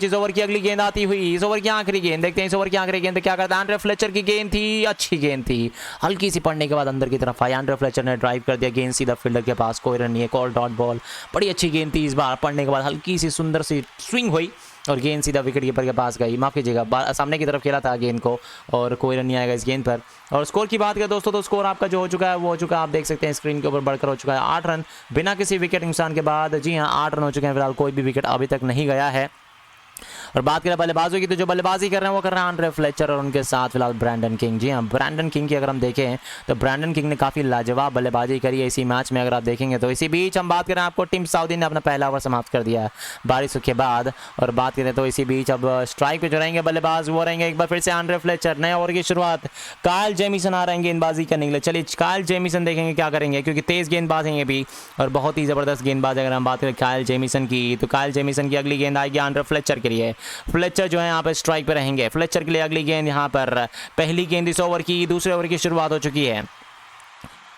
इस ओवर की अगली गेंद आती हुई, इस ओवर की आखिरी गेंद देखते हैं। इस ओवर की आखिरी गेंद क्या करता है, एंड्रे फ्लेचर की गेंद थी, अच्छी गेंद थी, हल्की सी पड़ने के बाद अंदर की तरफ आई। एंड्रे फ्लेचर ने ड्राइव कर दिया, गेंद सीधा फील्डर के पास, कोई रन नहीं, एक और डॉट बॉल। बड़ी अच्छी गेंद थी, इस बार पड़ने के बाद हल्की सी सुंदर सी स्विंग हुई और गेंद सीधा विकेट कीपर के पास गई। माफ़ कीजिएगा, सामने की तरफ खेला था गेंद को और कोई रन नहीं आएगा इस गेंद पर। और स्कोर की बात करें दोस्तों, तो स्कोर आपका जो हो चुका है वो हो चुका है, आप देख सकते हैं स्क्रीन के ऊपर बढ़कर हो चुका है 8 रन बिना किसी विकेट नुकसान के बाद। जी हाँ, 8 रन हो चुके हैं फिलहाल, कोई भी विकेट अभी तक नहीं गया है। और बात करें बल्लेबाजों की, तो जो बल्लेबाजी कर रहे हैं वो कर रहे हैं एंड्रे फ्लेचर और उनके साथ फिलहाल ब्रैंडन किंग। जी हाँ, ब्रैंडन किंग की अगर हम देखें तो ब्रैंडन किंग ने काफ़ी लाजवाब बल्लेबाजी करी है इसी मैच में, अगर आप देखेंगे तो। इसी बीच हम बात करें, आपको टीम साउदी ने अपना पहला ओवर समाप्त कर दिया है बारिश के बाद। और बात करें तो इसी बीच अब स्ट्राइक पे जो रहेंगे बल्लेबाज वो रहेंगे एक बार फिर से एंड्रे फ्लेचर। नए ओवर की शुरुआत, कायल जेमिसन आ रहे हैं गेंदबाजी करने के लिए। चलिए कायल जेमिसन देखेंगे क्या करेंगे, क्योंकि तेज़ गेंदबाज हैं ये भी और बहुत ही ज़बरदस्त गेंदबाज। अगर हम बात करें कायल जेमिसन की, तो कायल जेमिसन की अगली गेंद आएगी एंड्रे फ्लेचर के लिए। फ्लेचर जो है यहाँ पर स्ट्राइक पे रहेंगे। फ्लेचर के लिए अगली गेंद यहाँ पर, पहली गेंद इस ओवर की, दूसरे ओवर की शुरुआत हो चुकी है।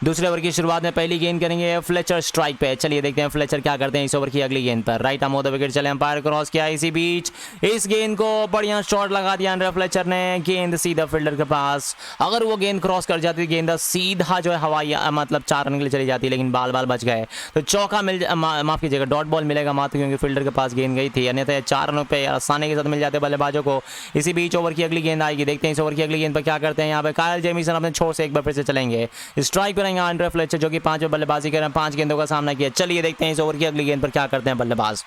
दूसरे ओवर की शुरुआत में पहली गेंद करेंगे फ्लेचर स्ट्राइक पे। चलिए देखते हैं फ्लेचर क्या करते हैं इस ओवर की अगली गेंद पर। Right arm of the wicket, चले अंपायर क्रॉस किया। इसी बीच इस गेंद को बढ़िया शॉट लगा दिया एंड्रे फ्लेचर ने, गेंद सीधा फील्डर के पास। अगर वो गेंद क्रॉस कर जाती गेंद सीधा जो है हवाई मतलब 4 रन के लिए चली जाती, लेकिन बाल बच गए तो चौका माफ कीजिएगा डॉट बॉल मिलेगा मात्र, क्योंकि फील्डर के पास गेंद गई थी, अन्यथा 4 रनों पर आसानी के साथ मिल जाते बल्लेबाजों को। इसी बीच ओवर की अगली गेंद आएगी, देखते हैं इस ओवर की अगली गेंद पर क्या करते हैं। यहाँ पे कायल जेमिसन अपने छोर से एक बार फिर से चलेंगे, स्ट्राइक पर रहेंगे एंड्रे फ्लेचर जो कि 5 बल्लेबाजी कर रहे हैं, 5 गेंदों का सामना किया। चलिए देखते हैं इस ओवर की अगली गेंद पर क्या करते हैं बल्लेबाज।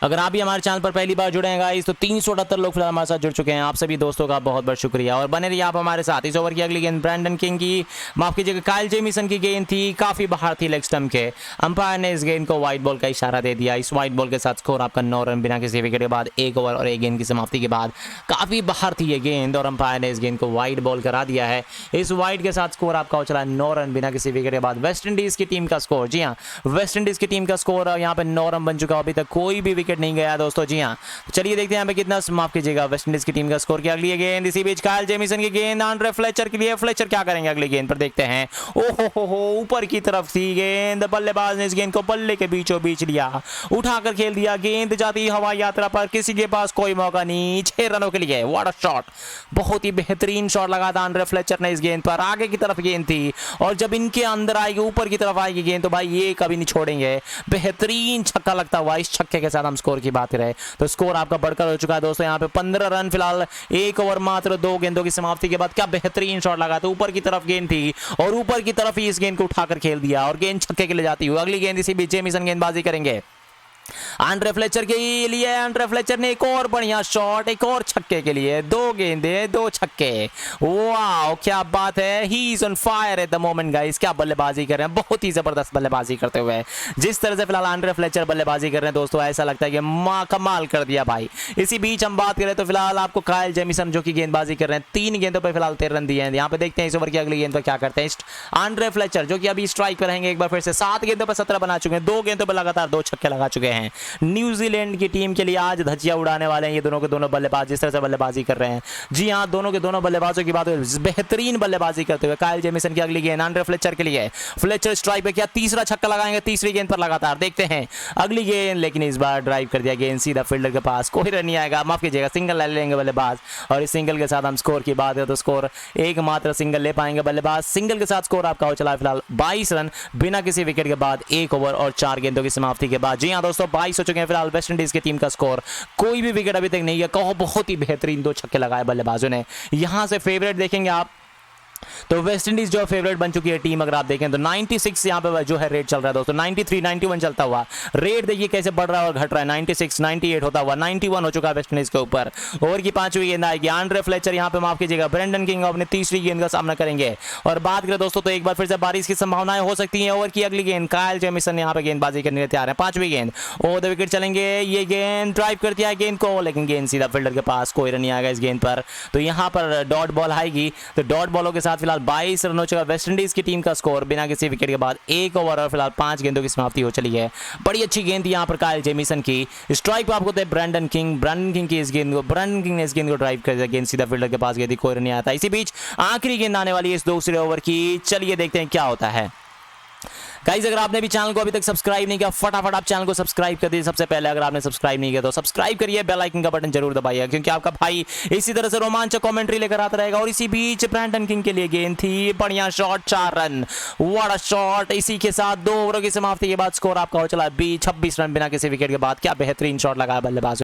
अगर आप भी हमारे चैनल पर पहली बार जुड़े हैं गाइस, तो 378 लोग फिलहाल हमारे साथ जुड़ चुके हैं। आप सभी दोस्तों का बहुत बहुत शुक्रिया और बने रहिए आप हमारे साथ। इस ओवर की अगली गेंद ब्रैंडन किंग की, माफ कीजिएगा कायल जेमिसन की गेंद थी, काफी बाहर थी लेग स्टंप के। अंपायर ने इस गेंद को वाइट बॉल का इशारा दे दिया। इस वाइट बॉल के साथ स्कोर आपका 9 रन बिना किसी विकेट के बाद, 1 ओवर और 1 गेंद की समाप्ति के बाद। काफी बाहर थी ये गेंद और अंपायर ने इस गेंद को वाइट बॉल करा दिया है। इस वाइट के साथ स्कोर आपका हो चला 9 रन बिना किसी विकेट के बाद। वेस्ट इंडीज की टीम का स्कोर, जी हाँ वेस्ट इंडीज की टीम का स्कोर यहाँ पे 9 रन बन चुका, अभी तक कोई भी विकेट नहीं गया दोस्तों। जी हाँ, चलिए देखते हैं यहाँ पे कितना, माफ कीजिएगा वेस्ट इंडीज की टीम का स्कोर की अगली गेंद। इसी बीच कायल जेमिसन की गेंद एंड्रे फ्लेचर के लिए। फ्लेचर क्या करेंगे अगली गेंद पर, देखते हैं। ओहो हो, ऊपर की तरफ थी गेंद, बल्लेबाज ने इस गेंद को बल्ले के बीचों बीच लिया, उठाकर खेल दिया। गेंद जाती हवाई यात्रा पर, किसी के पास कोई मौका नहीं, 6 रनों के लिए। व्हाट अ शॉट, बहुत ही बेहतरीन शॉट लगा था एंड्रे फ्लेचर ने इस गेंद पर। आगे की तरफ गेंद थी और जब इनके अंदर आएगी, ऊपर की तरफ आएगी गेंद, तो भाई ये कभी नहीं छोड़ेंगे। बेहतरीन छक्का लगता हुआ, इस छक्के के साथ हम स्कोर की बात करें तो स्कोर आपका बढ़कर हो चुका है दोस्तों यहाँ पे 15 रन फिलहाल, 1 ओवर मात्र 2 गेंदों की समाप्ति के बाद। क्या बेहतरीन शॉट लगा था, ऊपर की तरफ गेंद थी और ऊपर की तरफ ही इस गेंद को उठाकर खेल दिया और गेंद छक्के के लिए जाती हुई। अगली गेंद इसी बीच जेमिसन गेंदबाजी करेंगे एंड्रे फ्लेचर के लिए। एंड्रे फ्लेचर ने एक और बढ़िया शॉट, एक और छक्के के लिए, 2 गेंदें 2 छक्के। वाह क्या बात है, he is on fire at the moment guys. क्या बल्लेबाजी कर रहे हैं, बहुत ही जबरदस्त बल्लेबाजी करते हुए। जिस तरह से फिलहाल एंड्रे फ्लेचर बल्लेबाजी कर रहे हैं दोस्तों, ऐसा लगता है कि मां कमाल कर दिया भाई। इसी बीच हम बात करें तो फिलहाल आपको कायल जेमिसन जो कि गेंदबाजी कर रहे हैं, 3 गेंदों पर फिलहाल 13 रन दिए हैं। यहाँ पे देखते हैं इस ओवर की अगली गेंद पर क्या करते हैं एंड्रे फ्लेचर जो कि अभी स्ट्राइक पर रहेंगे। एक बार फिर से 7 गेंदों पर 17 बना चुके हैं, 2 गेंदों पर लगातार 2 छक्के लगा चुके हैं। न्यूजीलैंड की टीम के लिए आज धज्जियां उड़ाने वाले हैं ये दोनों के दोनों बल्लेबाज, जिस तरह से बल्लेबाजी कर रहे हैं। जी हां, दोनों के दोनों बल्लेबाजों की बात बेहतरीन बल्लेबाजी करते हुए। कायल जेमिसन की अगली गेंद एंड्रे फ्लेचर के लिए। फ्लेचर स्ट्राइक पे, क्या तीसरा छक्का लगाएंगे तीसरी गेंद पर लगातार, देखते हैं अगली गेंद। लेकिन इस बार ड्राइव कर दिया गेंद सीधा फील्डर के पास, कोई रन नहीं आएगा, माफ कीजिएगा सिंगल ले लेंगे बल्लेबाज। और इस सिंगल के साथ हम स्कोर की बात है तो स्कोर एकमात्र सिंगल ले पाएंगे बल्लेबाज। सिंगल के साथ स्कोर आपका हो चला फिलहाल 22 रन बिना किसी विकेट के बाद, 1 ओवर और 4 गेंदों की समाप्ति के बाद। जी हां दोस्तों, 22 हो चुके हैं फिलहाल वेस्ट इंडीज की टीम का स्कोर। कोई भी विकेट अभी तक नहीं है, कहो बहुत ही बेहतरीन 2 छक्के लगाए बल्लेबाजों ने। यहां से फेवरेट देखेंगे आप तो वेस्ट इंडीज जो फेवरेट बन चुकी है टीम, अगर आप देखें तो 96 यहाँ पे जो है रेट चल रहा है दोस्तों, 93 91 चलता हुआ रेट देखिए कैसे बढ़ रहा है और घट रहा है। 96 98 होता हुआ 91 हो चुका है वेस्ट इंडीज के ऊपर। ओवर की 5वीं गेंद आएगी, एंड्रे फ्लेचर यहाँ पे माफ कीजिएगा ब्रैंडन किंग अपनी तीसरी गेंद का सामना करेंगे। और बात करें दोस्तों तो एक बार फिर से बारिश की संभावनाएं हो सकती है। ओवर की अगली गेंद कायल जेमिसन यहाँ पे गेंदबाजी करने तैयार है, 5वीं गेंद ओवर द विकेट चलेंगे। ये गेंद ड्राइव करती है गेंद को, लेकिन गेंद सीधा फील्डर के पास, कोई रन नहीं आएगा इस गेंद पर। तो यहाँ पर डॉट बॉल आएगी, तो डॉट बॉलों के साथ फिलहाल 22 रन हो चुका वेस्ट इंडीज की टीम का स्कोर बिना किसी विकेट के बाद। 1 ओवर और फिलहाल 5 गेंदों की समाप्ति हो चली है। बड़ी अच्छी गेंद थी यहाँ पर कायल जेमिसन की। स्ट्राइक पर आपको थे ब्रैंडन किंग की इस गेंद को, ब्रैंडन किंग ने इस गेंद को ड्राइव कर दिया, गेंद सीधा फील्डर के पास गई थी, कोई रन नहीं आता। इसी बीच आखिरी गेंद आने वाली है इस दूसरे ओवर की, चलिए देखते हैं क्या होता है। गाइस अगर आपने भी चैनल को अभी तक सब्सक्राइब नहीं किया, फटाफट आप चैनल को सब्सक्राइब कर दीजिए। सबसे पहले अगर आपने सब्सक्राइब नहीं किया तो सब्सक्राइब करिए, बेल आइकन का बटन जरूर दबाइए, क्योंकि आपका भाई इसी तरह से रोमांचक कमेंट्री लेकर आता रहेगा। और इसी बीच ब्रैंडन किंग के लिए गेंद थी, बढ़िया shot, 4 run, what a shot. इसी के साथ 2 ओवरों की समाप्ति के बाद स्कोर आपका हो चला 26 रन बिना किसी विकेट के बाद। क्या बेहतरीन शॉट लगाया बल्लेबाज।